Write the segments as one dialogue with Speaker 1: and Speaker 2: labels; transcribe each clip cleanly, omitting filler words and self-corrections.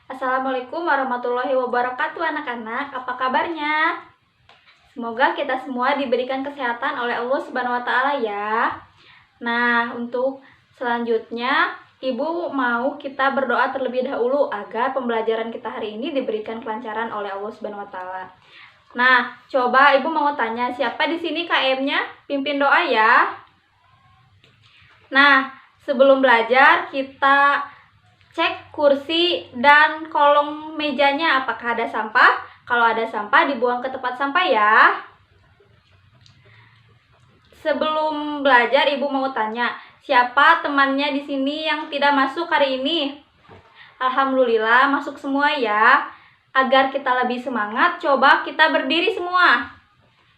Speaker 1: Assalamualaikum warahmatullahi wabarakatuh anak-anak, apa kabarnya? Semoga kita semua diberikan kesehatan oleh Allah Subhanahu wa taala ya. Nah, untuk selanjutnya Ibu mau kita berdoa terlebih dahulu agar pembelajaran kita hari ini diberikan kelancaran oleh Allah Subhanahu wa taala. Nah, coba Ibu mau tanya siapa di sini KM-nya? Pimpin doa ya. Nah, sebelum belajar kita cek kursi dan kolong mejanya apakah ada sampah. Kalau ada sampah dibuang ke tempat sampah ya. Sebelum belajar Ibu mau tanya, siapa temannya di sini yang tidak masuk hari ini? Alhamdulillah masuk semua ya. Agar kita lebih semangat, coba kita berdiri semua.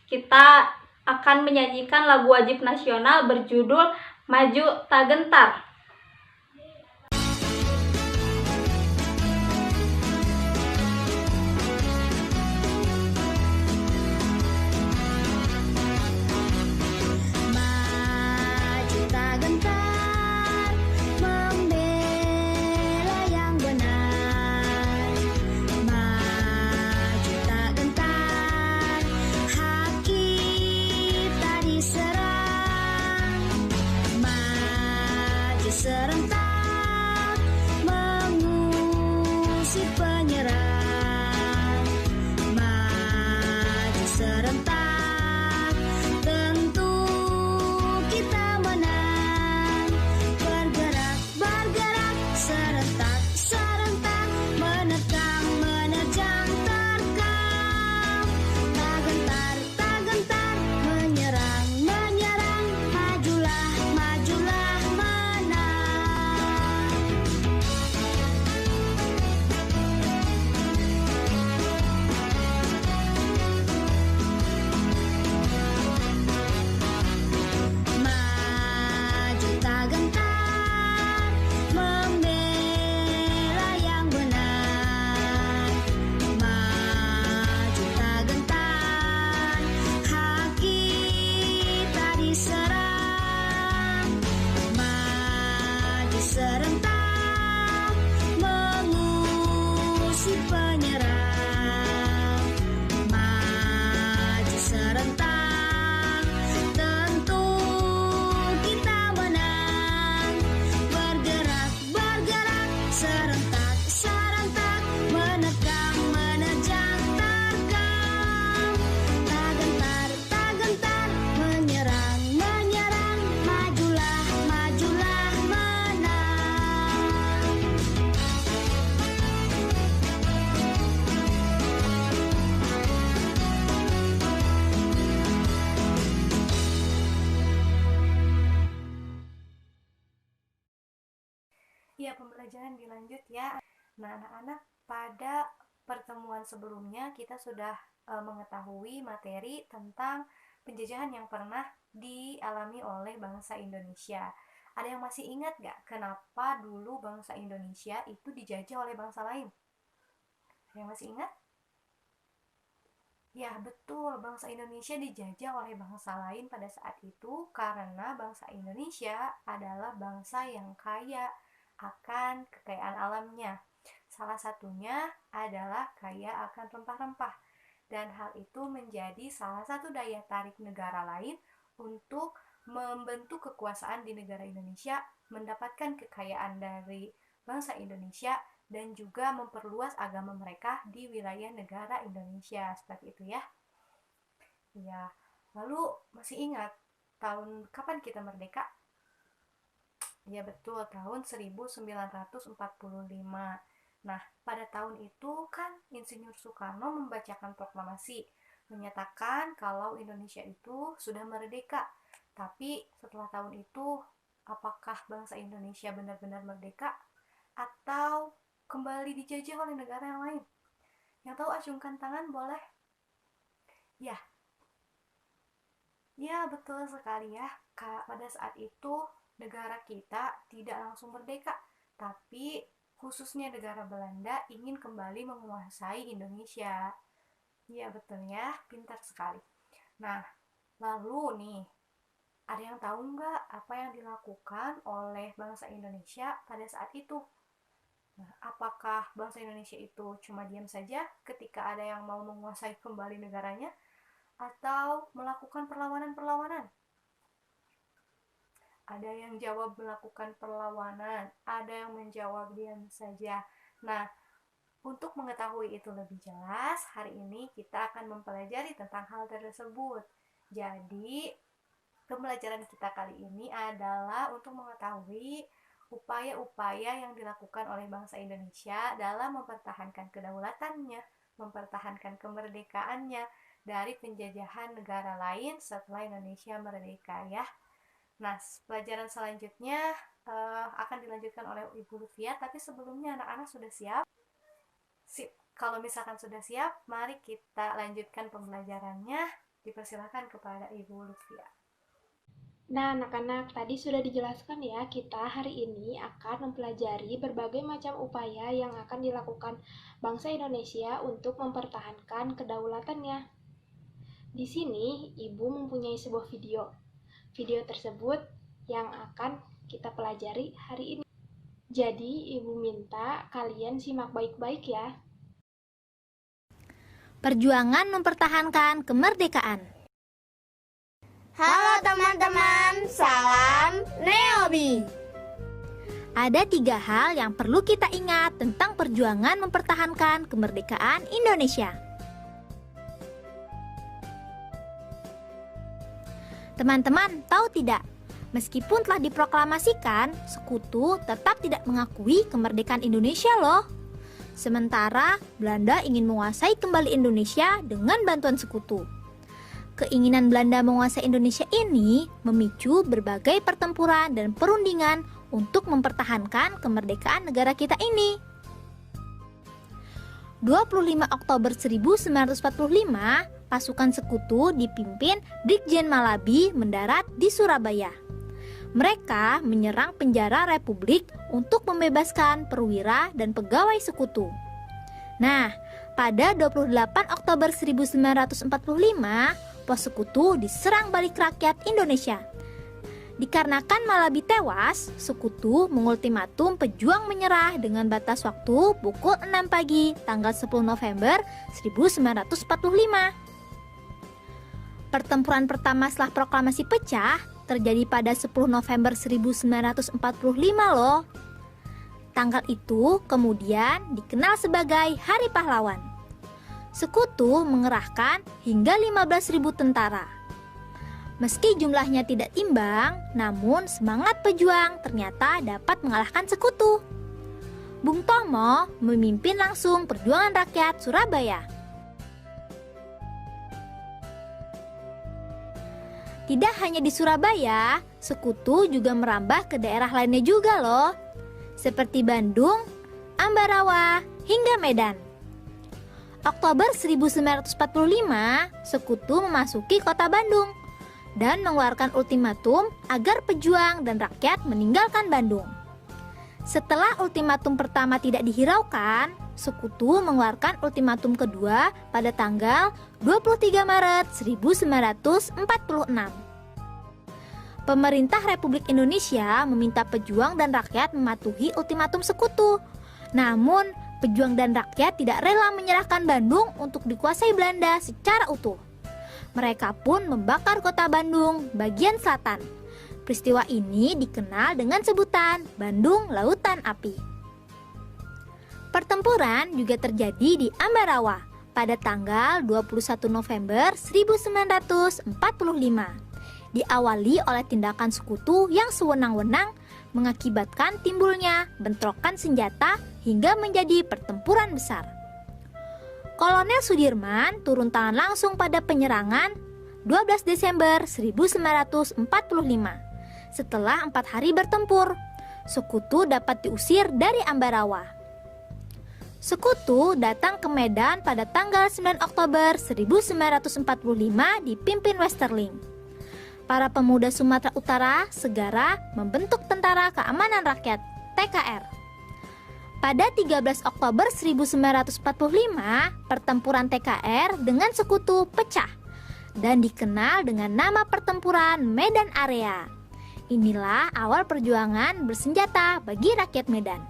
Speaker 1: Kita akan menyanyikan lagu wajib nasional berjudul Maju Tak Gentar.
Speaker 2: Serentak mengusir penyerang, maju serentak tentu kita menang. Bergerak, bergerak serentak, serentak menerkam, menerjang, terkam. Tak gentar, tak gentar menyerang, menyerang. Majulah, majulah. Serentak mengusir penyerang, maju serentak tentu kita menang. Bergerak, bergerak serentak, serentak menerkam, menerjang, terkam. Tak gentar, tak gentar menyerang, menyerang. Majulah, majulah.
Speaker 3: Ya, pembelajaran dilanjut ya. Nah, anak-anak, pada pertemuan sebelumnya kita sudah mengetahui materi tentang penjajahan yang pernah dialami oleh bangsa Indonesia. Ada yang masih ingat gak kenapa dulu bangsa Indonesia itu dijajah oleh bangsa lain? Ada yang masih ingat? Ya, betul, bangsa Indonesia dijajah oleh bangsa lain pada saat itu karena bangsa Indonesia adalah bangsa yang kaya akan kekayaan alamnya. Salah satunya adalah kaya akan rempah-rempah. Dan hal itu menjadi salah satu daya tarik negara lain untuk membentuk kekuasaan di negara Indonesia, mendapatkan kekayaan dari bangsa Indonesia, dan juga memperluas agama mereka di wilayah negara Indonesia. Seperti itu ya. Ya, lalu masih ingat tahun kapan kita merdeka? Ya betul, tahun 1945. Nah, pada tahun itu kan Insinyur Soekarno membacakan proklamasi, menyatakan kalau Indonesia itu sudah merdeka. Tapi setelah tahun itu, apakah bangsa Indonesia benar-benar merdeka atau kembali dijajah oleh negara yang lain? Yang tahu acungkan tangan boleh? Ya betul sekali ya. Pada saat itu negara kita tidak langsung merdeka, tapi khususnya negara Belanda ingin kembali menguasai Indonesia. Iya betul ya, pintar sekali. Nah, lalu nih, ada yang tahu nggak apa yang dilakukan oleh bangsa Indonesia pada saat itu? Nah, apakah bangsa Indonesia itu cuma diam saja ketika ada yang mau menguasai kembali negaranya, atau melakukan perlawanan-perlawanan? Ada yang jawab melakukan perlawanan, ada yang menjawab diam saja. Nah, untuk mengetahui itu lebih jelas, hari ini kita akan mempelajari tentang hal tersebut. Jadi, pembelajaran kita kali ini adalah untuk mengetahui upaya-upaya yang dilakukan oleh bangsa Indonesia dalam mempertahankan kedaulatannya, mempertahankan kemerdekaannya dari penjajahan negara lain setelah Indonesia merdeka ya. Nah, pelajaran selanjutnya akan dilanjutkan oleh Ibu Lutfia, tapi sebelumnya anak-anak sudah siap? Sip. Kalau misalkan sudah siap, mari kita lanjutkan pembelajarannya. Dipersilakan kepada Ibu Lutfia.
Speaker 4: Nah, anak-anak, tadi sudah dijelaskan ya, kita hari ini akan mempelajari berbagai macam upaya yang akan dilakukan bangsa Indonesia untuk mempertahankan kedaulatannya. Di sini, Ibu mempunyai sebuah video. Video tersebut yang akan kita pelajari hari ini. Jadi, Ibu minta kalian simak baik-baik ya.
Speaker 2: Perjuangan mempertahankan kemerdekaan.
Speaker 5: Halo teman-teman, salam Neobi.
Speaker 2: Ada 3 hal yang perlu kita ingat tentang perjuangan mempertahankan kemerdekaan Indonesia. Teman-teman, tahu tidak? Meskipun telah diproklamasikan, sekutu tetap tidak mengakui kemerdekaan Indonesia loh. Sementara Belanda ingin menguasai kembali Indonesia dengan bantuan sekutu. Keinginan Belanda menguasai Indonesia ini memicu berbagai pertempuran dan perundingan untuk mempertahankan kemerdekaan negara kita ini. 25 Oktober 1945, pasukan sekutu dipimpin Brigjen Malabi mendarat di Surabaya. Mereka menyerang penjara Republik untuk membebaskan perwira dan pegawai sekutu. Nah, pada 28 Oktober 1945, pos sekutu diserang balik rakyat Indonesia. Dikarenakan Malabi tewas, sekutu mengultimatum pejuang menyerah dengan batas waktu pukul 6 pagi tanggal 10 November 1945. Pertempuran pertama setelah proklamasi pecah terjadi pada 10 November 1945 loh. Tanggal itu kemudian dikenal sebagai Hari Pahlawan. Sekutu mengerahkan hingga 15.000 tentara. Meski jumlahnya tidak imbang, namun semangat pejuang ternyata dapat mengalahkan sekutu. Bung Tomo memimpin langsung perjuangan rakyat Surabaya. Tidak hanya di Surabaya, sekutu juga merambah ke daerah lainnya juga loh, seperti Bandung, Ambarawa, hingga Medan. Oktober 1945, sekutu memasuki kota Bandung dan mengeluarkan ultimatum agar pejuang dan rakyat meninggalkan Bandung. Setelah ultimatum pertama tidak dihiraukan, sekutu mengeluarkan ultimatum kedua pada tanggal 23 Maret 1946. Pemerintah Republik Indonesia meminta pejuang dan rakyat mematuhi ultimatum sekutu. Namun, pejuang dan rakyat tidak rela menyerahkan Bandung untuk dikuasai Belanda secara utuh. Mereka pun membakar kota Bandung bagian selatan. Peristiwa ini dikenal dengan sebutan Bandung Lautan Api. Pertempuran juga terjadi di Ambarawa pada tanggal 21 November 1945. Diawali oleh tindakan sekutu yang sewenang-wenang mengakibatkan timbulnya bentrokan senjata hingga menjadi pertempuran besar. Kolonel Sudirman turun tangan langsung pada penyerangan 12 Desember 1945. Setelah 4 hari bertempur, sekutu dapat diusir dari Ambarawa. Sekutu datang ke Medan pada tanggal 9 Oktober 1945 dipimpin Westerling. Para pemuda Sumatera Utara segera membentuk Tentara Keamanan Rakyat (TKR). Pada 13 Oktober 1945, pertempuran TKR dengan sekutu pecah dan dikenal dengan nama pertempuran Medan Area. Inilah awal perjuangan bersenjata bagi rakyat Medan.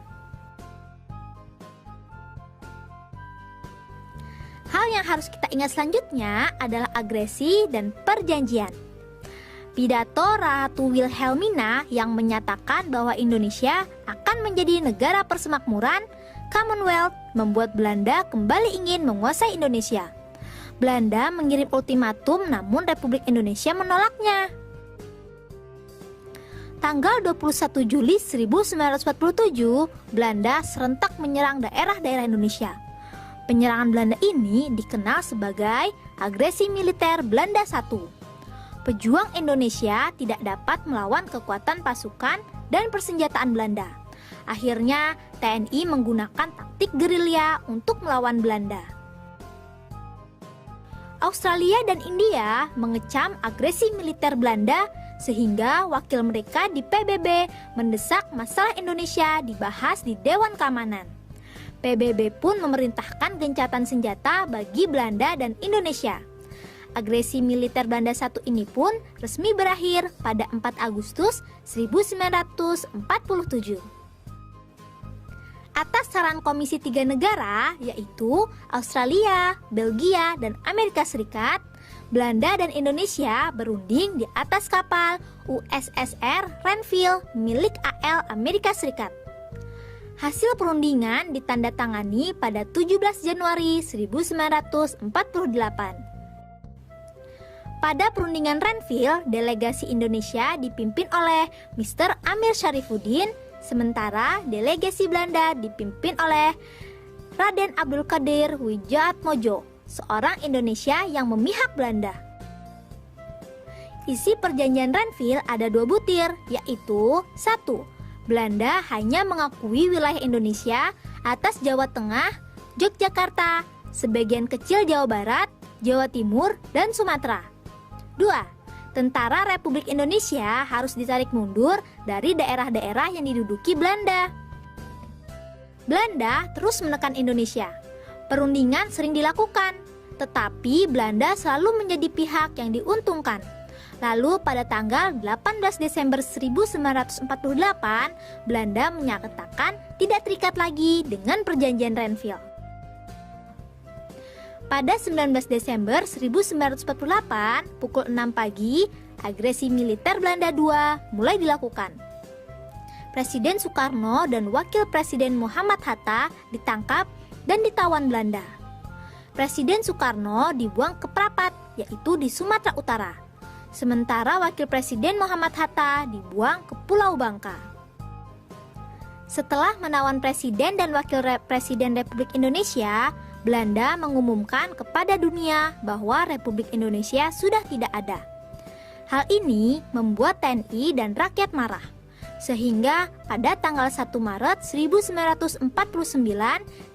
Speaker 2: yang harus kita ingat selanjutnya adalah agresi dan perjanjian. Pidato Ratu Wilhelmina yang menyatakan bahwa Indonesia akan menjadi negara persemakmuran Commonwealth membuat Belanda kembali ingin menguasai Indonesia. Belanda mengirim ultimatum namun Republik Indonesia menolaknya. Tanggal 21 Juli 1947, Belanda serentak menyerang daerah-daerah Indonesia. Penyerangan Belanda ini dikenal sebagai agresi militer Belanda I. Pejuang Indonesia tidak dapat melawan kekuatan pasukan dan persenjataan Belanda. Akhirnya, TNI menggunakan taktik gerilya untuk melawan Belanda. Australia dan India mengecam agresi militer Belanda sehingga wakil mereka di PBB mendesak masalah Indonesia dibahas di Dewan Keamanan. PBB pun memerintahkan gencatan senjata bagi Belanda dan Indonesia. Agresi militer Belanda I ini pun resmi berakhir pada 4 Agustus 1947. Atas saran Komisi 3 negara, yaitu Australia, Belgia, dan Amerika Serikat, Belanda dan Indonesia berunding di atas kapal USSR Renville milik AL Amerika Serikat. Hasil perundingan ditandatangani pada 17 Januari 1948. Pada perundingan Renville, delegasi Indonesia dipimpin oleh Mr. Amir Syarifuddin, sementara delegasi Belanda dipimpin oleh Raden Abdul Qadir Wijatmoko, seorang Indonesia yang memihak Belanda. Isi perjanjian Renville ada 2 butir, yaitu 1. Belanda hanya mengakui wilayah Indonesia atas Jawa Tengah, Yogyakarta, sebagian kecil Jawa Barat, Jawa Timur, dan Sumatera. 2. Tentara Republik Indonesia harus ditarik mundur dari daerah-daerah yang diduduki Belanda. Belanda terus menekan Indonesia. Perundingan sering dilakukan, tetapi Belanda selalu menjadi pihak yang diuntungkan. Lalu pada tanggal 18 Desember 1948, Belanda menyatakan tidak terikat lagi dengan perjanjian Renville. Pada 19 Desember 1948, pukul 6 pagi, agresi militer Belanda II mulai dilakukan. Presiden Soekarno dan Wakil Presiden Muhammad Hatta ditangkap dan ditawan Belanda. Presiden Soekarno dibuang ke Prapat, yaitu di Sumatera Utara. Sementara Wakil Presiden Muhammad Hatta dibuang ke Pulau Bangka. Setelah menawan Presiden dan Wakil Presiden Republik Indonesia, Belanda mengumumkan kepada dunia bahwa Republik Indonesia sudah tidak ada. Hal ini membuat TNI dan rakyat marah. Sehingga pada tanggal 1 Maret 1949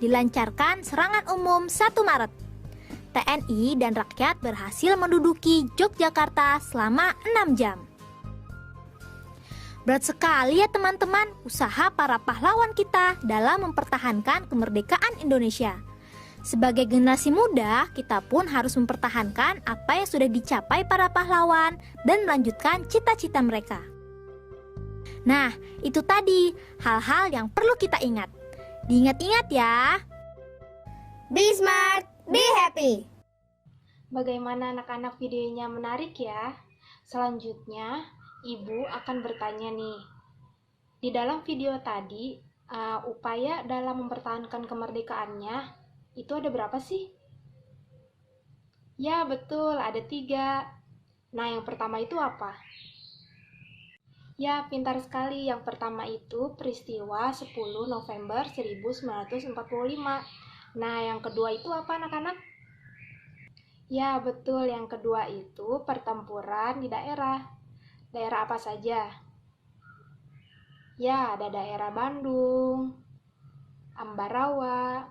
Speaker 2: dilancarkan serangan umum 1 Maret. TNI dan rakyat berhasil menduduki Yogyakarta selama 6 jam. Berat sekali ya teman-teman usaha para pahlawan kita dalam mempertahankan kemerdekaan Indonesia. Sebagai generasi muda, kita pun harus mempertahankan apa yang sudah dicapai para pahlawan dan melanjutkan cita-cita mereka. Nah, itu tadi hal-hal yang perlu kita ingat. Diingat-ingat ya.
Speaker 5: Be smart, be happy.
Speaker 4: Bagaimana anak-anak videonya menarik ya? Selanjutnya, Ibu akan bertanya nih. Di dalam video tadi, upaya dalam mempertahankan kemerdekaannya, itu ada berapa sih? Ya, betul, ada 3. Nah, yang pertama itu apa? Ya, pintar sekali. Yang pertama itu peristiwa 10 November 1945. Nah, yang kedua itu apa anak-anak? Ya, betul. Yang kedua itu pertempuran di daerah. Daerah apa saja? Ya, ada daerah Bandung, Ambarawa,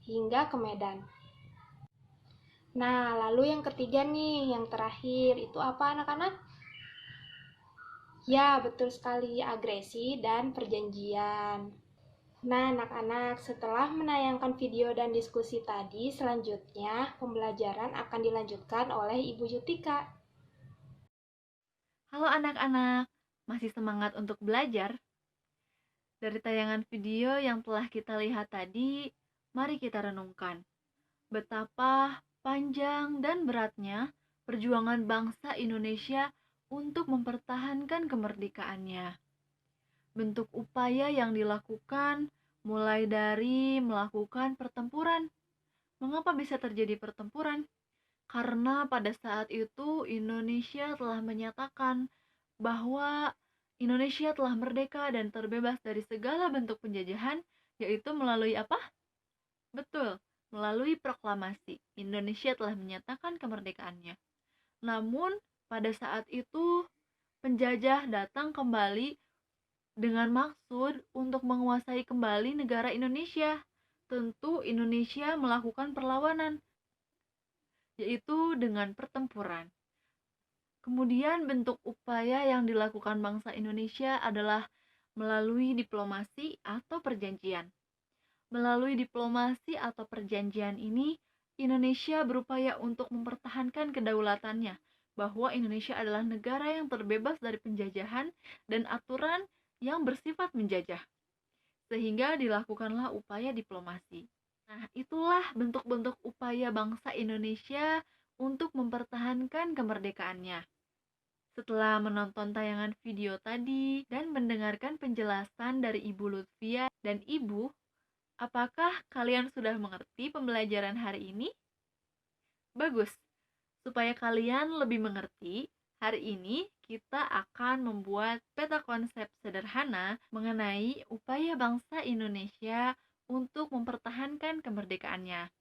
Speaker 4: hingga ke Medan. Nah, lalu yang ketiga nih, yang terakhir, itu apa anak-anak? Ya, betul sekali, agresi dan perjanjian. Nah, anak-anak, setelah menayangkan video dan diskusi tadi, selanjutnya pembelajaran akan dilanjutkan oleh Ibu Yutika.
Speaker 1: Halo anak-anak, masih semangat untuk belajar? Dari tayangan video yang telah kita lihat tadi, mari kita renungkan. betapa panjang dan beratnya perjuangan bangsa Indonesia untuk mempertahankan kemerdekaannya. Bentuk upaya yang dilakukan mulai dari melakukan pertempuran. Mengapa bisa terjadi pertempuran? Karena pada saat itu Indonesia telah menyatakan bahwa Indonesia telah merdeka dan terbebas dari segala bentuk penjajahan, yaitu melalui apa? Betul, melalui proklamasi. Indonesia telah menyatakan kemerdekaannya. Namun, pada saat itu penjajah datang kembali dengan maksud untuk menguasai kembali negara Indonesia. Tentu Indonesia melakukan perlawanan, yaitu dengan pertempuran. Kemudian bentuk upaya yang dilakukan bangsa Indonesia adalah melalui diplomasi atau perjanjian. Melalui diplomasi atau perjanjian ini, Indonesia berupaya untuk mempertahankan kedaulatannya, bahwa Indonesia adalah negara yang terbebas dari penjajahan dan aturan yang bersifat menjajah. Sehingga dilakukanlah upaya diplomasi. Nah, itulah bentuk-bentuk upaya bangsa Indonesia untuk mempertahankan kemerdekaannya. Setelah menonton tayangan video tadi dan mendengarkan penjelasan dari Ibu Lutfia dan Ibu, apakah kalian sudah mengerti pembelajaran hari ini? Bagus. Supaya kalian lebih mengerti, hari ini kita akan membuat peta konsep sederhana mengenai upaya bangsa Indonesia untuk mempertahankan kemerdekaannya.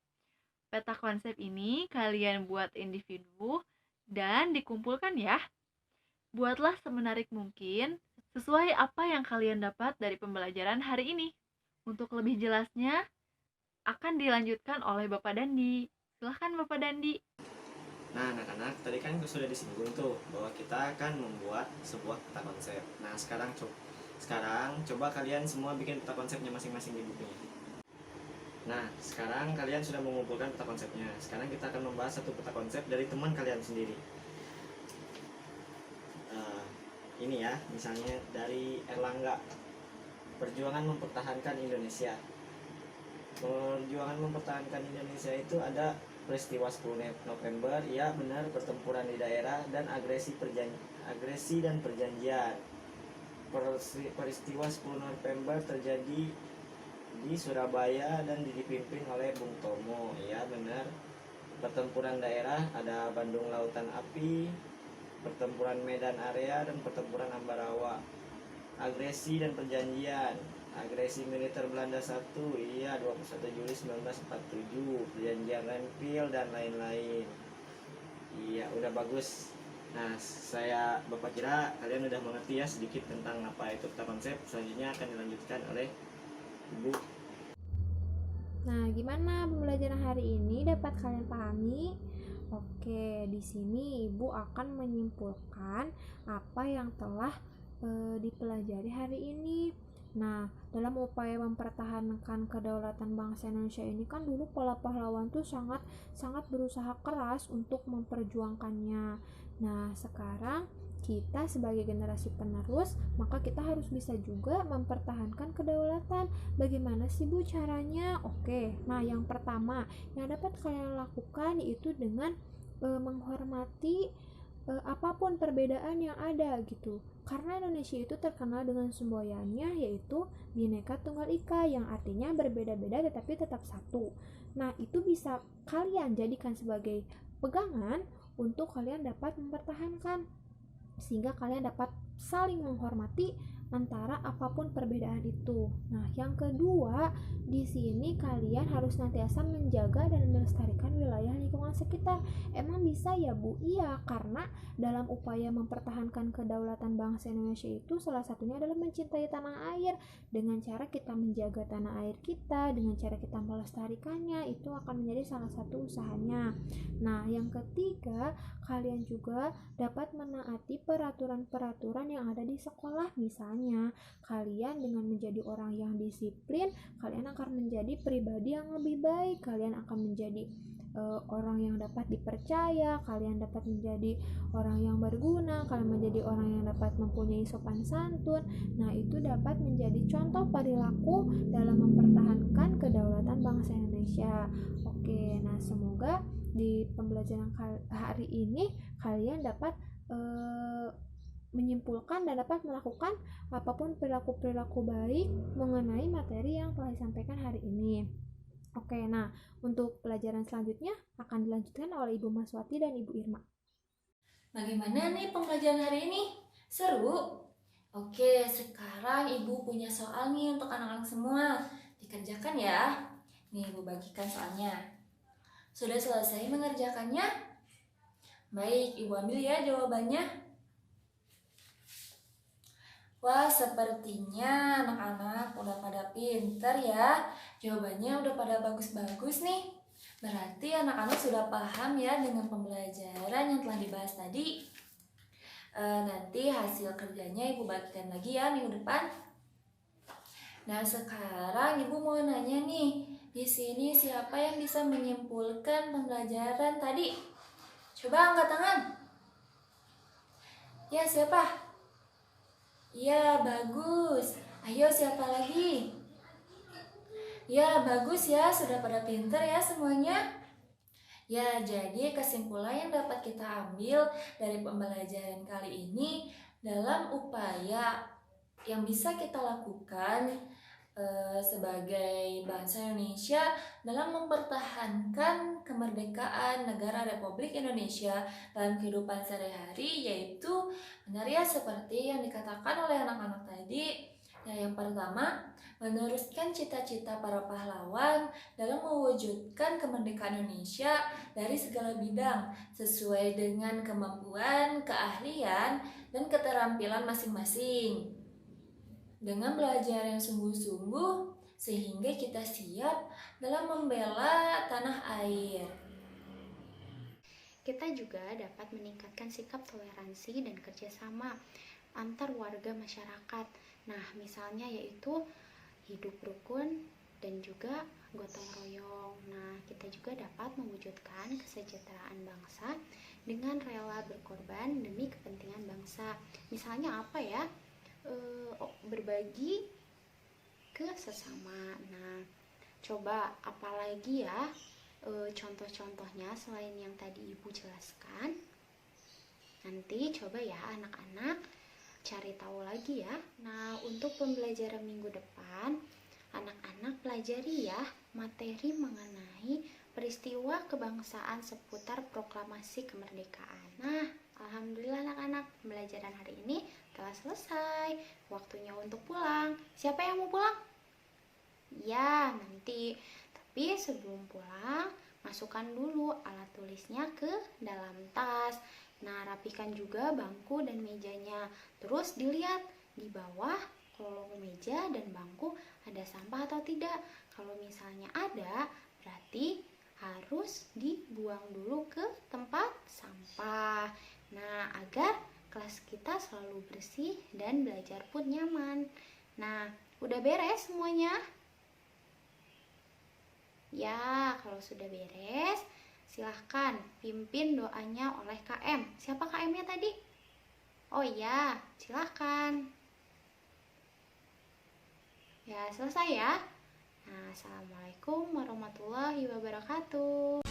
Speaker 1: Peta konsep ini kalian buat individu dan dikumpulkan ya. Buatlah semenarik mungkin sesuai apa yang kalian dapat dari pembelajaran hari ini. Untuk lebih jelasnya akan dilanjutkan oleh Bapak Dandi. Silahkan Bapak Dandi.
Speaker 6: Nah, anak-anak, tadi kan sudah disinggung tuh bahwa kita akan membuat sebuah peta konsep. Nah, sekarang coba kalian semua bikin peta konsepnya masing-masing di bukunya. Nah, sekarang kalian sudah mengumpulkan peta konsepnya. Sekarang kita akan membahas satu peta konsep dari teman kalian sendiri. Ini ya, misalnya dari Erlangga, perjuangan mempertahankan Indonesia. Perjuangan mempertahankan Indonesia itu ada peristiwa 10 November, ya benar, pertempuran di daerah, dan agresi dan perjanjian. Peristiwa 10 November terjadi di Surabaya dan dipimpin oleh Bung Tomo, ya benar. Pertempuran daerah ada Bandung Lautan Api, pertempuran Medan Area, dan pertempuran Ambarawa. Agresi dan perjanjian, agresi militer Belanda 1, iya 21 Juli 1947, perjanjian Renville dan lain-lain. Iya, udah bagus. Nah, Bapak kira kalian udah mengerti ya sedikit tentang apa itu peta konsep. Selanjutnya akan dilanjutkan oleh Ibu.
Speaker 4: Nah, gimana pembelajaran hari ini dapat kalian pahami? Oke, di sini Ibu akan menyimpulkan apa yang telah dipelajari hari ini. Nah, dalam upaya mempertahankan kedaulatan bangsa Indonesia ini kan dulu para pahlawan tuh sangat berusaha keras untuk memperjuangkannya. Nah, sekarang kita sebagai generasi penerus, maka kita harus bisa juga mempertahankan kedaulatan. Bagaimana sih Bu caranya? Oke, nah yang pertama yang dapat kalian lakukan yaitu dengan menghormati apapun perbedaan yang ada gitu. Karena Indonesia itu terkenal dengan semboyannya yaitu Bhinneka Tunggal Ika, yang artinya berbeda-beda tetapi tetap satu. Nah, itu bisa kalian jadikan sebagai pegangan untuk kalian dapat mempertahankan, sehingga kalian dapat saling menghormati antara apapun perbedaan itu. Nah, yang kedua, di sini kalian harus senantiasa menjaga dan melestarikan wilayah lingkungan sekitar. Emang bisa ya, Bu? Iya, karena dalam upaya mempertahankan kedaulatan bangsa Indonesia itu salah satunya adalah mencintai tanah air. Dengan cara kita menjaga tanah air kita, dengan cara kita melestarikannya, itu akan menjadi salah satu usahanya. Nah, yang ketiga, kalian juga dapat menaati peraturan-peraturan yang ada di sekolah. Misalnya
Speaker 7: kedepannya. Kalian dengan menjadi orang yang disiplin, kalian akan menjadi pribadi yang lebih baik. Kalian akan menjadi orang yang dapat dipercaya, kalian dapat menjadi orang yang berguna, kalian menjadi orang yang dapat mempunyai sopan santun. Nah, itu dapat menjadi contoh perilaku dalam mempertahankan kedaulatan bangsa Indonesia. Oke, nah semoga di pembelajaran hari ini kalian dapat menyimpulkan dan dapat melakukan apapun perilaku-perilaku baik mengenai materi yang telah disampaikan hari ini. Oke, nah untuk pelajaran selanjutnya akan dilanjutkan oleh Ibu Maswati dan Ibu Irma.
Speaker 1: Bagaimana nih pembelajaran hari ini? Seru? Oke, sekarang Ibu punya soal nih untuk anak-anak semua. Dikerjakan ya. Nih, Ibu bagikan soalnya. Sudah selesai mengerjakannya? Baik, Ibu ambil ya jawabannya. Wah, sepertinya anak-anak udah pada pinter ya. Jawabannya udah pada bagus-bagus nih. Berarti anak-anak sudah paham ya dengan pembelajaran yang telah dibahas tadi. Nanti hasil kerjanya Ibu bagikan lagi ya minggu depan. Nah, sekarang Ibu mau nanya nih. Di sini siapa yang bisa menyimpulkan pembelajaran tadi? Coba angkat tangan. Ya, siapa? Ya, bagus. Ayo, siapa lagi? Ya, bagus ya. Sudah pada pinter ya semuanya. Ya, jadi kesimpulan yang dapat kita ambil dari pembelajaran kali ini dalam upaya yang bisa kita lakukan sebagai bangsa Indonesia dalam mempertahankan kemerdekaan negara Republik Indonesia dalam kehidupan sehari-hari, yaitu benar ya seperti yang dikatakan oleh anak-anak tadi. Ya, yang pertama, meneruskan cita-cita para pahlawan dalam mewujudkan kemerdekaan Indonesia dari segala bidang sesuai dengan kemampuan, keahlian, dan keterampilan masing-masing. Dengan belajar yang sungguh-sungguh sehingga kita siap dalam membela tanah air.
Speaker 8: Kita juga dapat meningkatkan sikap toleransi dan kerjasama antar warga masyarakat. Nah, misalnya yaitu hidup rukun dan juga gotong royong. Nah, kita juga dapat mewujudkan kesejahteraan bangsa dengan rela berkorban demi kepentingan bangsa. Misalnya apa ya? Berbagi ke sesama. Nah, coba apalagi ya contoh-contohnya selain yang tadi Ibu jelaskan. Nanti coba ya anak-anak cari tahu lagi ya. Nah, untuk pembelajaran minggu depan, anak-anak pelajari ya materi mengenai peristiwa kebangsaan seputar proklamasi kemerdekaan. Nah, alhamdulillah anak-anak, pembelajaran hari ini telah selesai. Waktunya untuk pulang. Siapa yang mau pulang? Ya, nanti. Tapi sebelum pulang, masukkan dulu alat tulisnya ke dalam tas. Nah, rapikan juga bangku dan mejanya. Terus dilihat di bawah kolong meja dan bangku ada sampah atau tidak. Kalau misalnya ada, berarti harus dibuang dulu ke tempat sampah. Nah, agar kelas kita selalu bersih dan belajar pun nyaman. Nah, udah beres semuanya? Ya, kalau sudah beres, silahkan pimpin doanya oleh KM. Siapa KM-nya tadi? Oh iya, silahkan. Ya, selesai ya. Nah, assalamualaikum warahmatullahi wabarakatuh.